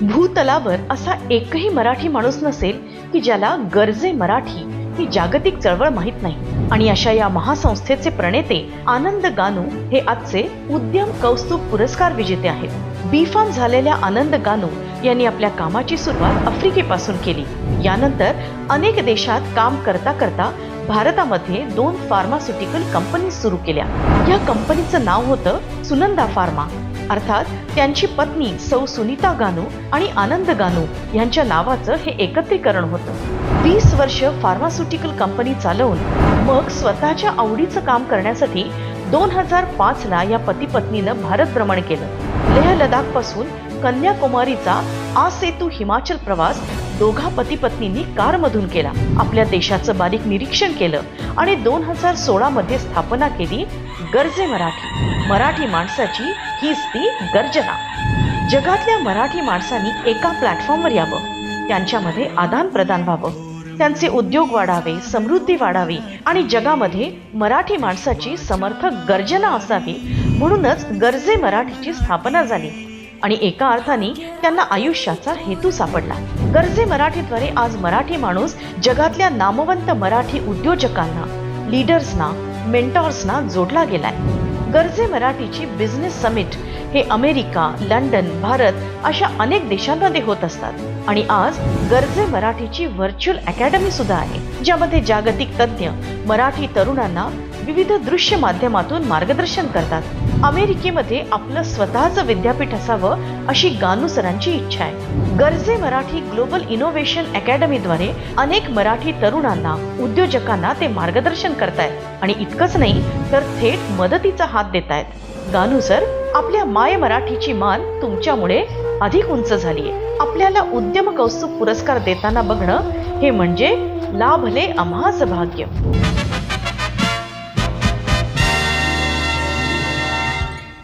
भूतलावर असा एकही मराठी माणूस नसेल की ज्याला गर्जे मराठी ही जागतिक चळवळ माहीत नाही। आणि अशा या महासंस्थेचे प्रणेते आनंद गानू हे आजचे उद्यम कौस्तुभ पुरस्कार विजेते आहेत। बीफार्म झालेल्या आनंद गानू यांनी आपल्या कामाची सुरुवात आफ्रिकेपासून केली। यानंतर अनेक देशात काम करता करता भारतामध्ये 2 फार्मास्युटिकल कंपनी सुरू केल्या। या कंपनीचं नाव होतं सुनंदा फार्मा, अर्थात त्यांची पत्नी सौ सुनीता गानू आणि आनंद गानू यांच्या नावाचं हे एकत्रीकरण होतं। 20 वर्ष फार्मास्युटिकल कंपनी चालवून मग स्वतःच्या आवडीचं काम करण्यासाठी 2005 ला या पती पत्नीनं भारत भ्रमण केलं। लेह लडाख पासून कन्याकुमारीचा आसेतू हिमाचल प्रवास दोघा पती पत्नींनी कारमधून केला। आपल्या देशाचं बारीक निरीक्षण केलं आणि 2016 मध्ये स्थापना केली गर्जे मराठी। मराठी माणसाची हीच ती गर्जना। जगातल्या मराठी माणसांनी एका प्लॅटफॉर्मवर यावं, त्यांच्यामध्ये आदान प्रदान व्हावं, त्यांचे उद्योग वाढावे, समृद्धी वाढावी आणि जगामध्ये मराठी माणसाची समर्थक गर्जना असावी, म्हणूनच गर्जे मराठीची स्थापना झाली आणि एका अर्थाने त्यांना आयुष्याचा हेतू सापडला। गर्जे मराठीद्वारे आज मराठी माणूस जगातल्या नामवंत मराठी उद्योजकांना, लीडर्सना, मेंटॉर्सना जोडला गेलाय। गर्जे मराठीची बिझनेस समिट हे अमेरिका, लंडन, भारत अशा अनेक देशांमध्ये होत असतात आणि आज गर्जे मराठीची व्हर्च्युअल अकॅडमी सुद्धा आहे, ज्यामध्ये जागतिक तज्ञ मराठी तरुणांना विविध दृश्य माध्यमातून मार्गदर्शन करतात। अमेरिकेमध्ये आपलं स्वतःचं विद्यापीठ असावं अशी गानू सरांची इच्छा आहे। गर्जे मराठी ग्लोबल इनोव्हेशन अकॅडमीद्वारे अनेक मराठी तरुणांना, उद्योजकांना ते मार्गदर्शन करतायत आणि इतकंच नाही तर थेट मदतीचा हात देतायत। गानू सर, आपल्या माय मराठीची मान तुमच्यामुळे अधिक उंच झालीय। आपल्याला उद्यम कौस्तुभ पुरस्कार देताना बघणं हे म्हणजे लाभले आम्हास भाग्य।